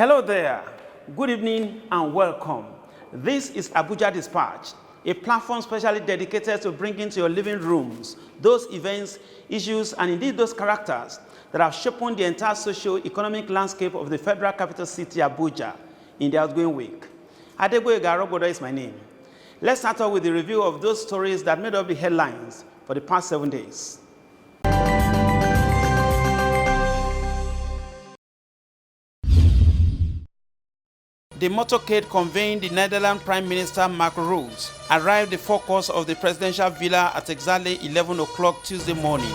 Hello there, good evening and welcome. This is ABUJA Dispatch, a platform specially dedicated to bringing to your living rooms those events, issues, and indeed those characters that have shaped the entire socio-economic landscape of the federal capital city, Abuja, in the outgoing week. Adegboyega Arogodo is my name. Let's start off with the review of those stories that made up the headlines for the past 7 days. The motorcade conveying the Netherlands Prime Minister Mark Rutte arrived the forecourt of the presidential villa at exactly 11 o'clock Tuesday morning.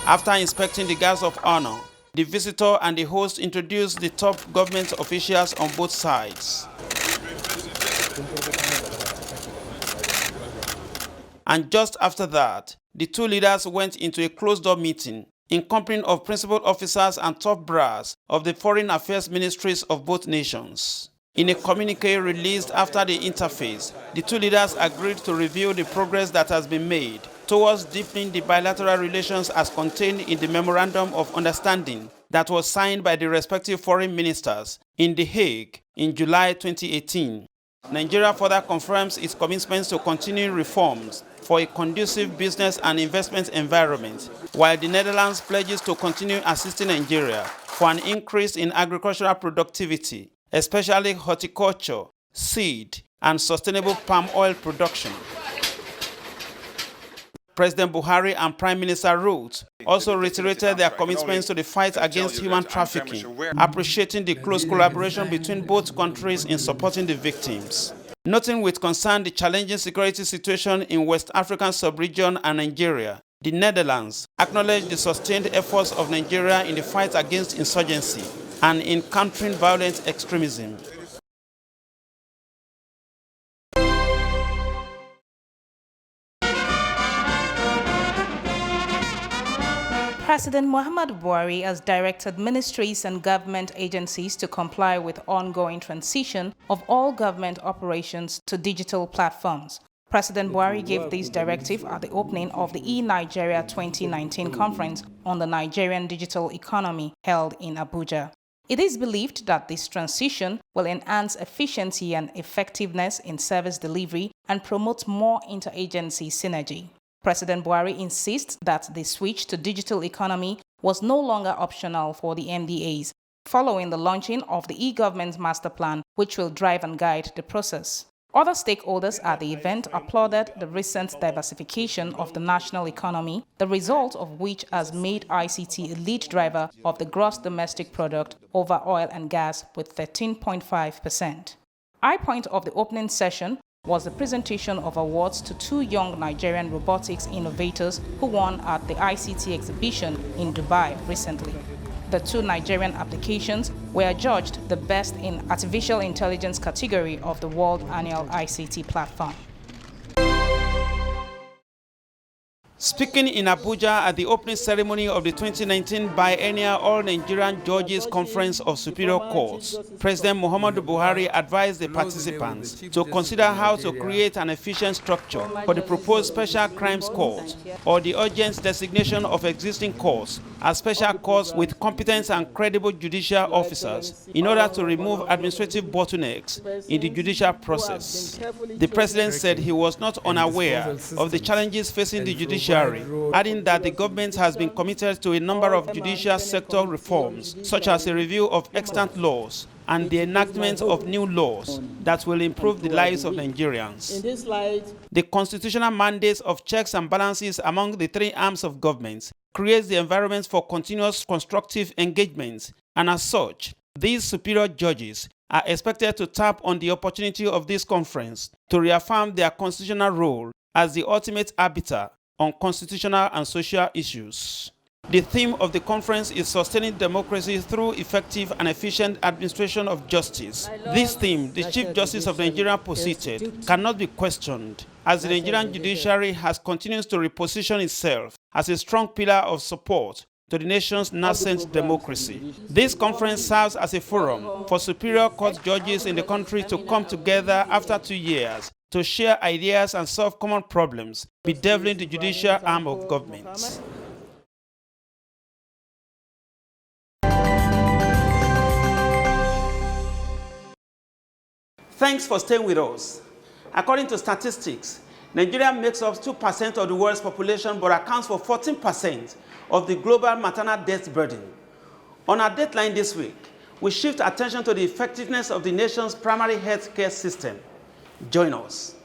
After inspecting the guards of honor, the visitor and the host introduced the top government officials on both sides. And just after that, the two leaders went into a closed-door meeting in company of principal officers and top brass of the foreign affairs ministries of both nations. In a communique released after the interface, the two leaders agreed to review the progress that has been made towards deepening the bilateral relations as contained in the Memorandum of Understanding that was signed by the respective foreign ministers in The Hague in July 2018. Nigeria further confirms its commitments to continuing reforms for a conducive business and investment environment, while the Netherlands pledges to continue assisting Nigeria for an increase in agricultural productivity, especially horticulture, seed, and sustainable palm oil production. President Buhari and Prime Minister Rutte also reiterated their commitments to the fight against human trafficking, appreciating the close collaboration between both countries in supporting the victims. Noting with concern the challenging security situation in West African sub-region and Nigeria, the Netherlands acknowledged the sustained efforts of Nigeria in the fight against insurgency and in countering violent extremism. President Muhammadu Buhari has directed ministries and government agencies to comply with ongoing transition of all government operations to digital platforms. President Buhari gave this directive at the opening of the eNigeria 2019 conference on the Nigerian digital economy held in Abuja. It is believed that this transition will enhance efficiency and effectiveness in service delivery and promote more interagency synergy. President Buhari insists that the switch to digital economy was no longer optional for the MDAs, following the launching of the e-government master plan, which will drive and guide the process. Other stakeholders at the event applauded the recent diversification of the national economy, the result of which has made ICT a lead driver of the gross domestic product over oil and gas with 13.5%. High point of the opening session was the presentation of awards to two young Nigerian robotics innovators who won at the ICT exhibition in Dubai recently. The two Nigerian applications were judged the best in artificial intelligence category of the World Annual ICT Platform. Speaking in Abuja at the opening ceremony of the 2019 Biennial All-Nigerian Judges Conference of Superior Courts, President Muhammadu Buhari advised the participants to consider how to create an efficient structure for the proposed Special Crimes Court or the urgent designation of existing courts as special courts with competent and credible judicial officers in order to remove administrative bottlenecks in the judicial process. The President said he was not unaware of the challenges facing the judiciary, adding that the government has been committed to a number of judicial sector reforms, such as a review of extant laws and the enactment of new laws that will improve the lives of Nigerians. The constitutional mandates of checks and balances among the three arms of government creates the environment for continuous constructive engagement, and as such, these superior judges are expected to tap on the opportunity of this conference to reaffirm their constitutional role as the ultimate arbiter on constitutional and social issues. The theme of the conference is sustaining democracy through effective and efficient administration of justice. This theme, the Chief Justice of Nigeria posited, cannot be questioned, as the Nigerian judiciary has continued to reposition itself as a strong pillar of support to the nation's nascent democracy. This conference serves as a forum for superior court judges in the country to come together after 2 years to share ideas and solve common problems, bedeviling the judicial arm of government. Thanks for staying with us. According to statistics, Nigeria makes up 2% of the world's population but accounts for 14% of the global maternal death burden. On our deadline this week, we shift attention to the effectiveness of the nation's primary health care system. Join us.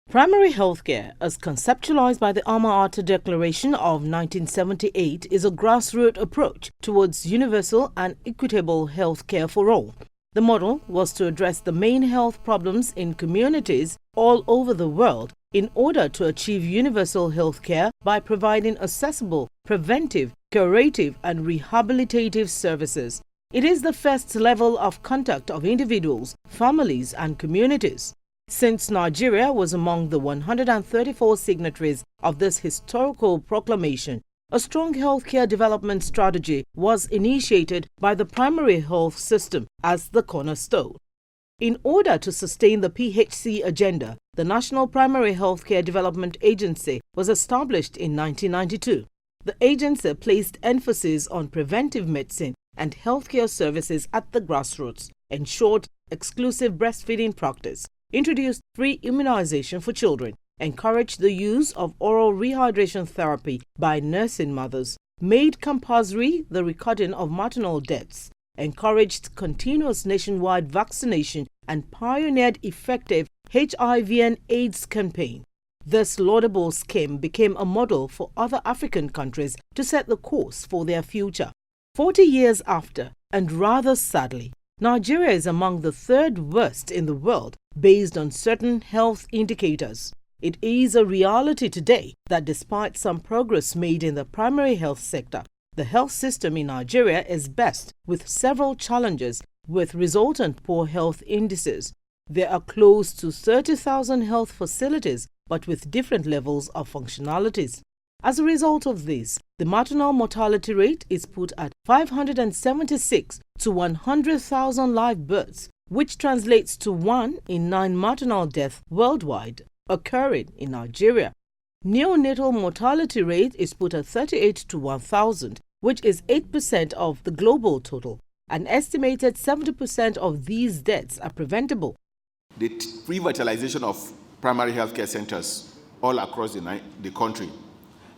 Primary healthcare, as conceptualized by the Alma Ata Declaration of 1978, is a grassroots approach towards universal and equitable healthcare for all. The model was to address the main health problems in communities all over the world in order to achieve universal healthcare by providing accessible, preventive, curative, and rehabilitative services. It is the first level of contact of individuals, families, and communities. Since Nigeria was among the 134 signatories of this historical proclamation, a strong healthcare development strategy was initiated by the primary health system as the cornerstone. In order to sustain the PHC agenda, the National Primary Healthcare Development Agency was established in 1992. The agency placed emphasis on preventive medicine and healthcare services at the grassroots, ensured exclusive breastfeeding practice, introduced free immunization for children, encouraged the use of oral rehydration therapy by nursing mothers, made compulsory the recording of maternal deaths, encouraged continuous nationwide vaccination, and pioneered effective HIV and AIDS campaign. This laudable scheme became a model for other African countries to set the course for their future. 40 years after, and rather sadly, Nigeria is among the third worst in the world based on certain health indicators. It is a reality today that despite some progress made in the primary health sector, the health system in Nigeria is best with several challenges with resultant poor health indices. There are close to 30,000 health facilities but with different levels of functionalities. As a result of this, the maternal mortality rate is put at 576 to 100,000 live births, which translates to 1 in 9 maternal deaths worldwide occurring in Nigeria. Neonatal mortality rate is put at 38 to 1,000, which is 8% of the global total. An estimated 70% of these deaths are preventable. The revitalization of primary healthcare centers all across the country,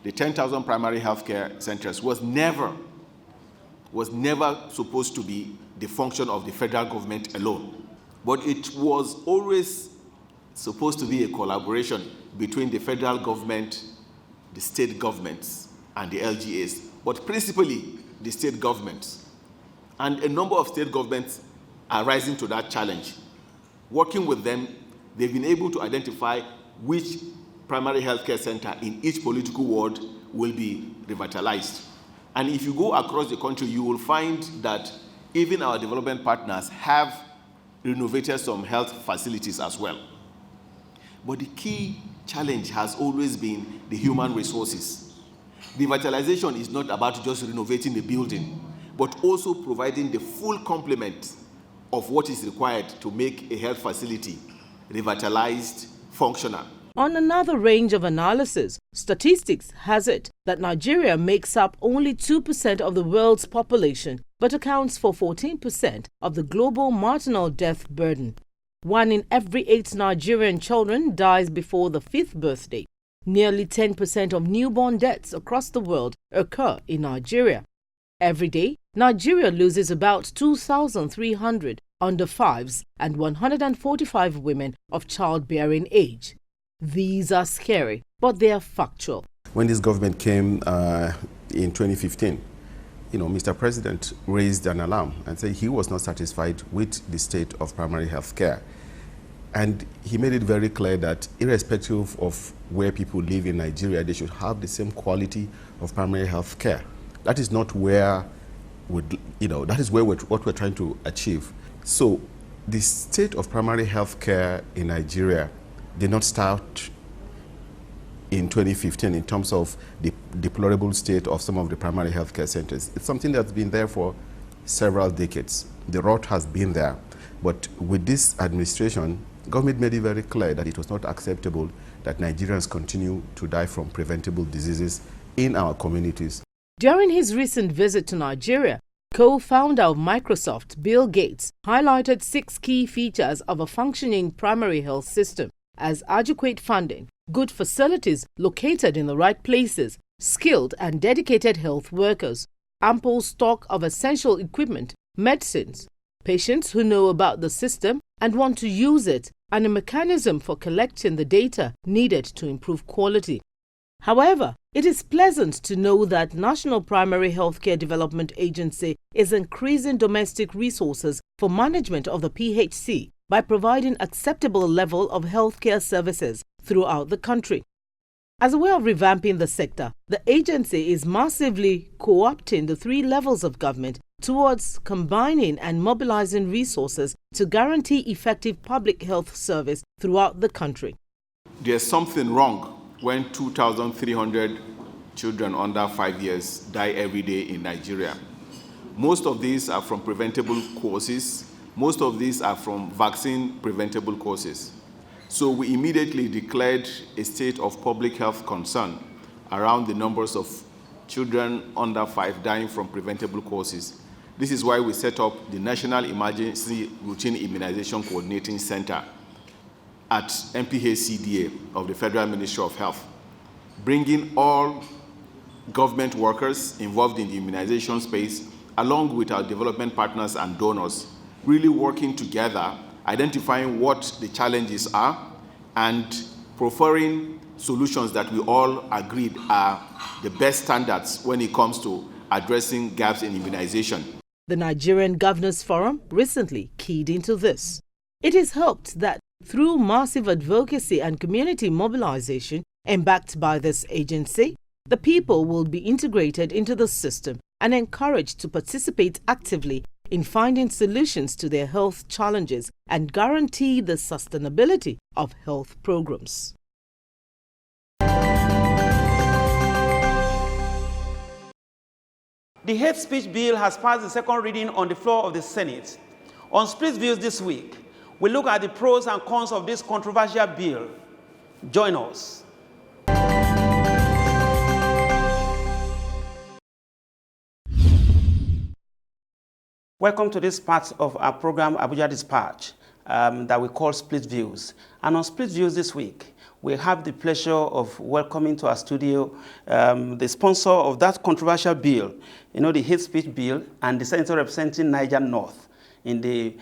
the 10,000 primary healthcare centers was never supposed to be the function of the federal government alone. But it was always supposed to be a collaboration between the federal government, the state governments, and the LGAs, but principally the state governments. And a number of state governments are rising to that challenge. Working with them, they've been able to identify which primary healthcare center in each political ward will be revitalized. And if you go across the country, you will find that even our development partners have renovated some health facilities as well. But the key challenge has always been the human resources. Revitalization is not about just renovating the building, but also providing the full complement of what is required to make a health facility revitalized, functional. On another range of analysis, statistics has it that Nigeria makes up only 2% of the world's population, but accounts for 14% of the global maternal death burden. 1 in every 8 Nigerian children dies before the 5th birthday. Nearly 10% of newborn deaths across the world occur in Nigeria. Every day, Nigeria loses about 2,300 under 5s and 145 women of childbearing age. These are scary, but they are factual. When this government came in 2015, Mr. President raised an alarm and said he was not satisfied with the state of primary health care. And he made it very clear that irrespective of where people live in Nigeria, they should have the same quality of primary health care. That is not where, that is what we're trying to achieve. So the state of primary health care in Nigeria did not start in 2015 in terms of the deplorable state of some of the primary health care centers. It's something that's been there for several decades. The rot has been there. But with this administration, government made it very clear that it was not acceptable that Nigerians continue to die from preventable diseases in our communities. During his recent visit to Nigeria, co-founder of Microsoft, Bill Gates, highlighted 6 key features of a functioning primary health system as adequate funding, good facilities located in the right places, skilled and dedicated health workers, ample stock of essential equipment, medicines, patients who know about the system and want to use it, and a mechanism for collecting the data needed to improve quality. However, it is pleasant to know that National Primary Healthcare Development Agency is increasing domestic resources for management of the PHC by providing acceptable level of healthcare services throughout the country. As a way of revamping the sector, the agency is massively co-opting the 3 levels of government towards combining and mobilizing resources to guarantee effective public health service throughout the country. There's something wrong when 2,300 children under 5 years die every day in Nigeria. Most of these are from preventable causes. Most of these are from vaccine preventable causes. So we immediately declared a state of public health concern around the numbers of children under 5 dying from preventable causes. This is why we set up the National Emergency Routine Immunization Coordinating Center at NPHCDA of the Federal Ministry of Health, bringing all government workers involved in the immunization space, along with our development partners and donors, really working together, identifying what the challenges are, and preferring solutions that we all agreed are the best standards when it comes to addressing gaps in immunization. The Nigerian Governors Forum recently keyed into this. It is hoped that through massive advocacy and community mobilization embarked by this agency, the people will be integrated into the system and encouraged to participate actively in finding solutions to their health challenges and guarantee the sustainability of health programs. The hate speech bill has passed the second reading on the floor of the Senate. On Split Views this week, we look at the pros and cons of this controversial bill. Join us. Welcome to this part of our program, ABUJA Dispatch, that we call Split Views. And on Split Views this week, we have the pleasure of welcoming to our studio the sponsor of that controversial bill, the hate speech bill, and the senator representing Niger North in the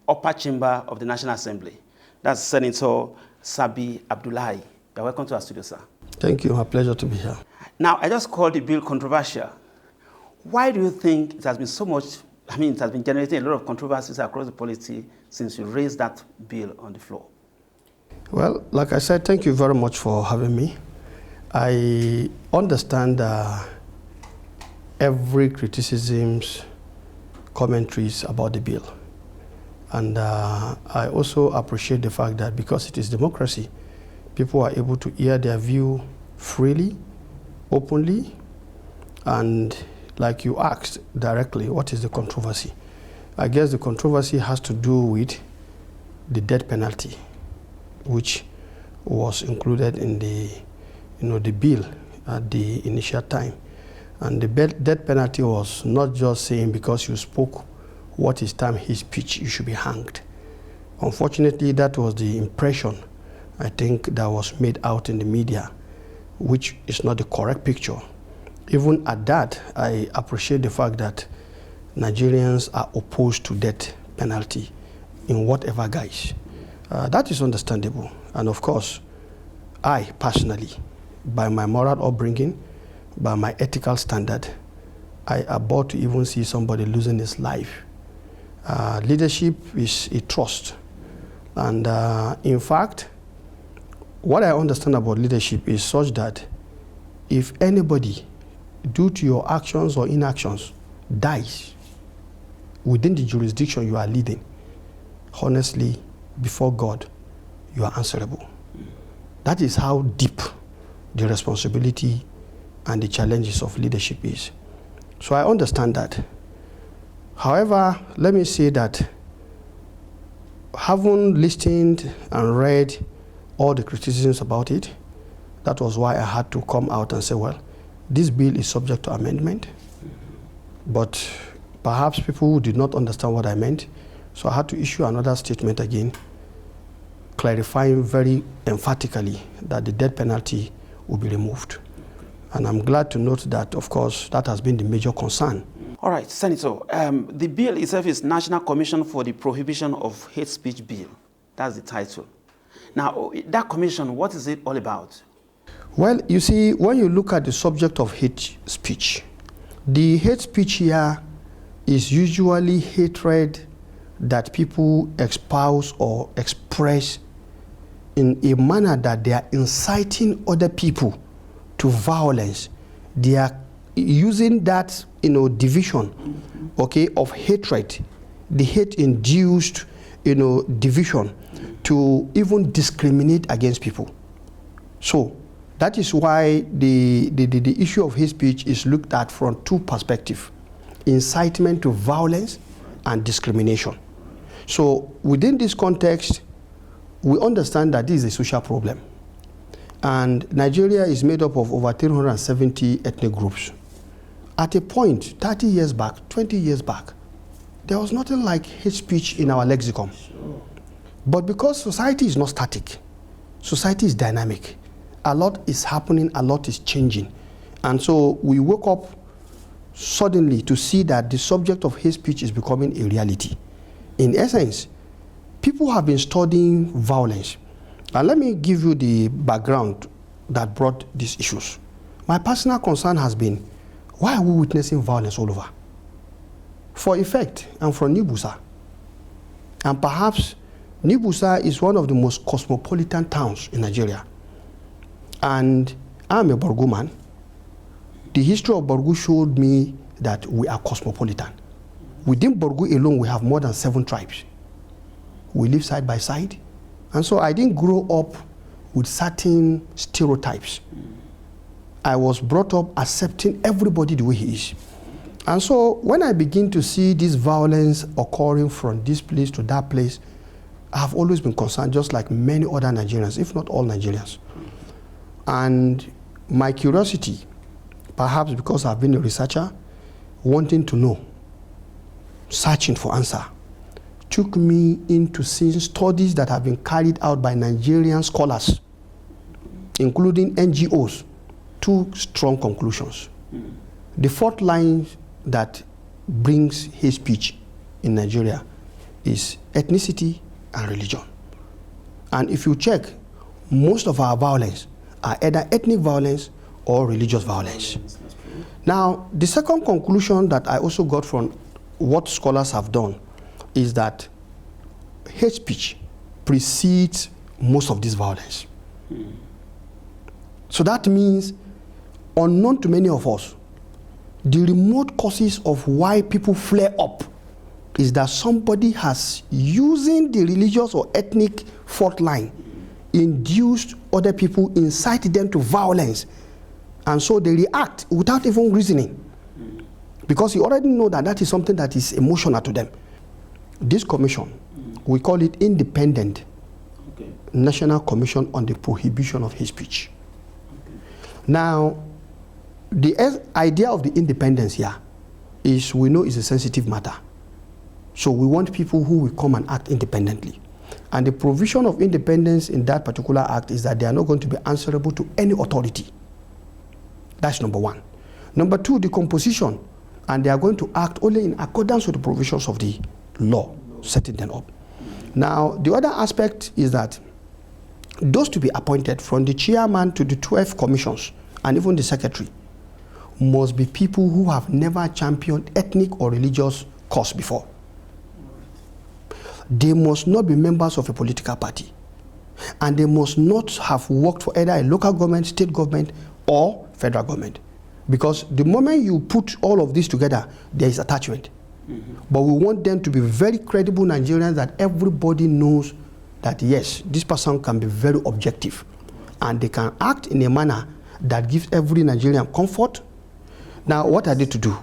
upper chamber of the National Assembly. That's Senator Sabi Abdullahi. You're welcome to our studio, sir. Thank you. A pleasure to be here. Now, I just called the bill controversial. Why do you think it has been so much, it has been generating a lot of controversies across the polity since you raised that bill on the floor? Well, like I said, thank you very much for having me. I understand every criticisms, commentaries about the bill. And I also appreciate the fact that because it is democracy, people are able to hear their view freely, openly, and like you asked directly, what is the controversy? I guess the controversy has to do with the death penalty, which was included in the, the bill at the initial time. And the death penalty was not just saying because you spoke what is time his speech, you should be hanged. Unfortunately, that was the impression, I think, that was made out in the media, which is not the correct picture. Even at that, I appreciate the fact that Nigerians are opposed to death penalty in whatever guise. That is understandable. And of course, I personally, by my moral upbringing, by my ethical standard, I abhor to even see somebody losing his life. Leadership is a trust. And in fact, what I understand about leadership is such that if anybody, due to your actions or inactions, dies within the jurisdiction you are leading, honestly, before God, you are answerable. That is how deep the responsibility and the challenges of leadership is. So I understand that. However, let me say that having listened and read all the criticisms about it, that was why I had to come out and say, well, this bill is subject to amendment, but perhaps people did not understand what I meant, so I had to issue another statement again, clarifying very emphatically that the death penalty will be removed. And I'm glad to note that, of course, that has been the major concern. All right, Senator, the bill itself is National Commission for the Prohibition of Hate Speech Bill. That's the title. Now, that commission, what is it all about? Well, you see, when you look at the subject of hate speech, the hate speech here is usually hatred that people espouse or express in a manner that they are inciting other people to violence. They are using that, division, okay, of hatred, the hate-induced, division, to even discriminate against people. So that is why the issue of hate speech is looked at from two perspectives: incitement to violence and discrimination. So within this context, we understand that this is a social problem. And Nigeria is made up of over 370 ethnic groups. At a point, 30 years back, 20 years back, there was nothing like hate speech in our lexicon. But because society is not static, society is dynamic, a lot is happening, a lot is changing. And so we woke up suddenly to see that the subject of hate speech is becoming a reality. In essence, people have been studying violence. And let me give you the background that brought these issues. My personal concern has been, why are we witnessing violence all over? For effect, I'm from New Busa. And perhaps New Busa is one of the most cosmopolitan towns in Nigeria. And I'm a Borgu man. The history of Borgu showed me that we are cosmopolitan. Within Borgu alone, we have more than 7 tribes. We live side by side. And so I didn't grow up with certain stereotypes. I was brought up accepting everybody the way he is. And so when I begin to see this violence occurring from this place to that place, I have always been concerned, just like many other Nigerians, if not all Nigerians. And my curiosity, perhaps because I've been a researcher, wanting to know, searching for answer, took me into seeing studies that have been carried out by Nigerian scholars, including NGOs. 2 strong conclusions. The fourth line that brings hate speech in Nigeria is ethnicity and religion. And if you check, most of our violence are either ethnic violence or religious violence. Now, the second conclusion that I also got from what scholars have done is that hate speech precedes most of this violence. So that means, unknown to many of us, the remote causes of why people flare up is that somebody has, using the religious or ethnic fault line, induced other people, incited them to violence. And so they react without even reasoning, because you already know that that is something that is emotional to them. This commission, we call it Independent National Commission on the Prohibition of Hate Speech. Now, the idea of the independence here is, we know it's a sensitive matter. So we want people who will come and act independently. And the provision of independence in that particular act is that they are not going to be answerable to any authority. That's number 1. Number 2, the composition, and they are going to act only in accordance with the provisions of the law, setting them up. Now, the other aspect is that those to be appointed, from the chairman to the 12 commissions, and even the secretary, must be people who have never championed ethnic or religious cause before. They must not be members of a political party. And they must not have worked for either a local government, state government, or federal government. Because the moment you put all of this together, there is attachment. But we want them to be very credible Nigerians, that everybody knows that yes, this person can be very objective. And they can act in a manner that gives every Nigerian comfort. Now, what are they to do?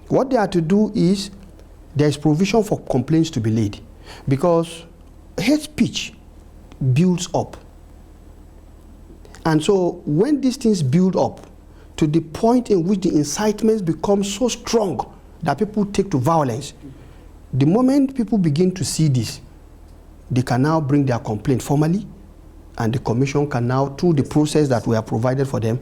What they are to do is there is provision for complaints to be laid, because hate speech builds up. And so when these things build up to the point in which the incitements become so strong that people take to violence, the moment people begin to see this, they can now bring their complaint formally, and the commission can now, through the process that we have provided for them,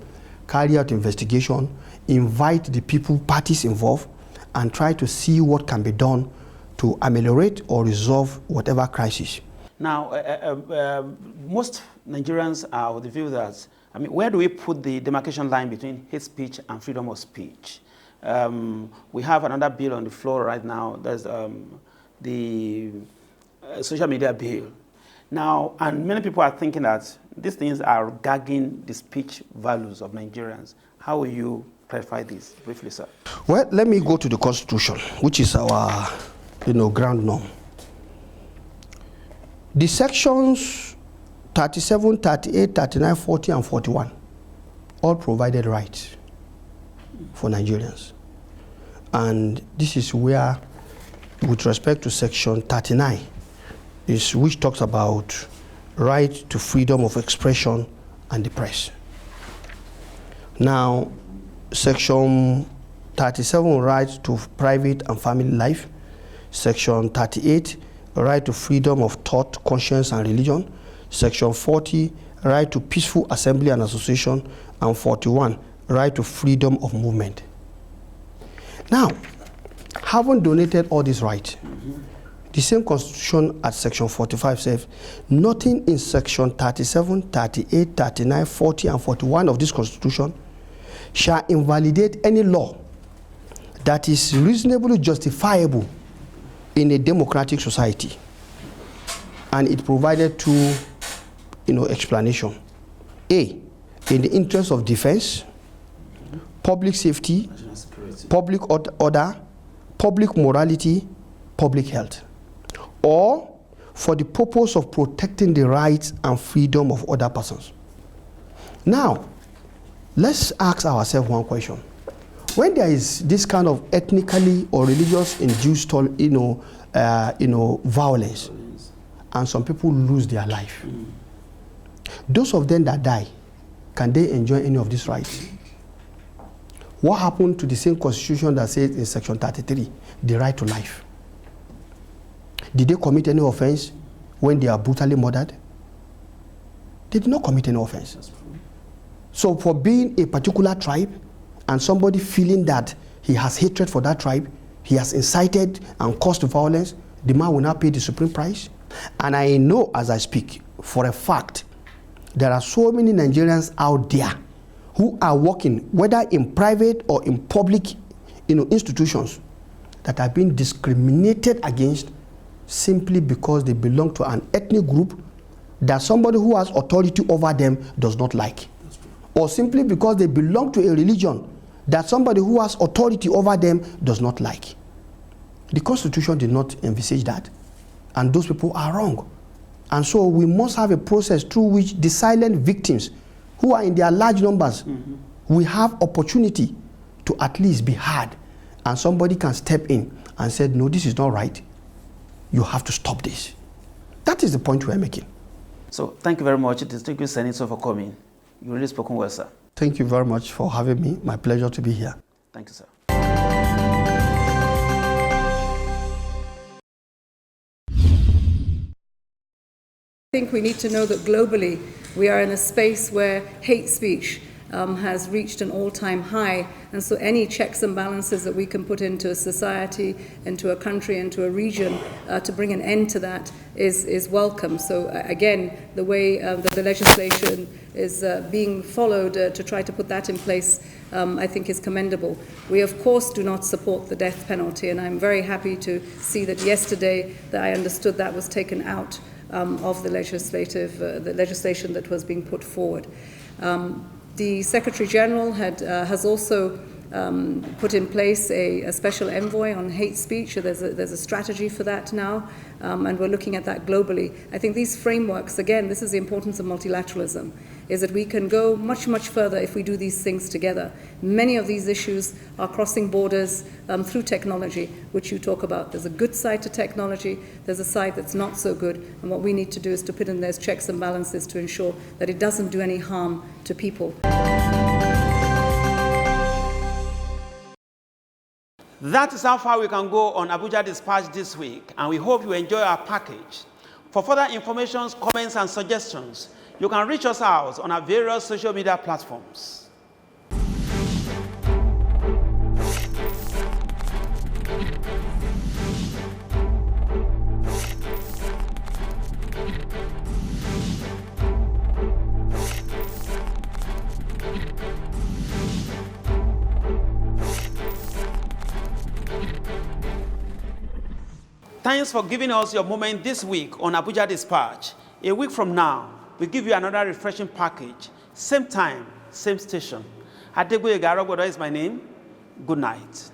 carry out investigation, invite the people, parties involved, and try to see what can be done to ameliorate or resolve whatever crisis. Now, most Nigerians are of the view that, I mean, where do we put the demarcation line between hate speech and freedom of speech? We have another bill on the floor right now. There's the social media bill. Now, and many people are thinking that these things are gagging the speech values of Nigerians. How will you clarify this briefly, sir? Well, let me go to the Constitution, which is our, ground norm. The sections 37, 38, 39, 40, and 41 all provided rights for Nigerians. And this is where, with respect to section 39, which talks about right to freedom of expression and the press. Now, section 37, right to private and family life. Section 38, right to freedom of thought, conscience, and religion. Section 40, right to peaceful assembly and association. And 41, right to freedom of movement. Now, having donated all these rights, the same Constitution at section 45 says, nothing in section 37, 38, 39, 40, and 41 of this Constitution shall invalidate any law that is reasonably justifiable in a democratic society. And it provided two, explanation. A, in the interest of defense, public safety, public order, public morality, public health, or for the purpose of protecting the rights and freedom of other persons. Now, let's ask ourselves one question. When there is this kind of ethnically or religious induced, violence, and some people lose their life, those of them that die, can they enjoy any of these rights? What happened to the same Constitution that says in section 33, the right to life? Did they commit any offense when they are brutally murdered? They did not commit any offense. So for being a particular tribe and somebody feeling that he has hatred for that tribe, he has incited and caused violence, the man will not pay the supreme price. And I know as I speak, for a fact, there are so many Nigerians out there who are working, whether in private or in public institutions, that are being discriminated against simply because they belong to an ethnic group that somebody who has authority over them does not like. Or simply because they belong to a religion that somebody who has authority over them does not like. The Constitution did not envisage that, and those people are wrong. And so we must have a process through which the silent victims, who are in their large numbers, we have opportunity to at least be heard, and somebody can step in and say, no, this is not right. You have to stop this. That is the point we are making. So thank you very much, Distinguished Senator, for coming. You really spoken well, sir. Thank you very much for having me. My pleasure to be here. Thank you, sir. I think we need to know that globally we are in a space where hate speech has reached an all-time high, and so any checks and balances that we can put into a society, into a country, into a region to bring an end to that is welcome. So again, the way that the legislation is being followed to try to put that in place, I think is commendable. We of course do not support the death penalty, and I'm very happy to see that yesterday that I understood that was taken out of the legislation that was being put forward. The Secretary General has also put in place a special envoy on hate speech. There's a strategy for that now, and we're looking at that globally. I think these frameworks, again, this is the importance of multilateralism, is that we can go much, much further if we do these things together. Many of these issues are crossing borders through technology, which you talk about. There's a good side to technology, there's a side that's not so good, and what we need to do is to put in those checks and balances to ensure that it doesn't do any harm to people. That is how far we can go on Abuja Dispatch this week, and we hope you enjoy our package. For further information, comments, and suggestions, you can reach us out on our various social media platforms. Thanks for giving us your moment this week on Abuja Dispatch. A week from now, we'll give you another refreshing package. Same time, same station. Adegboyega Arogbodo is my name. Good night.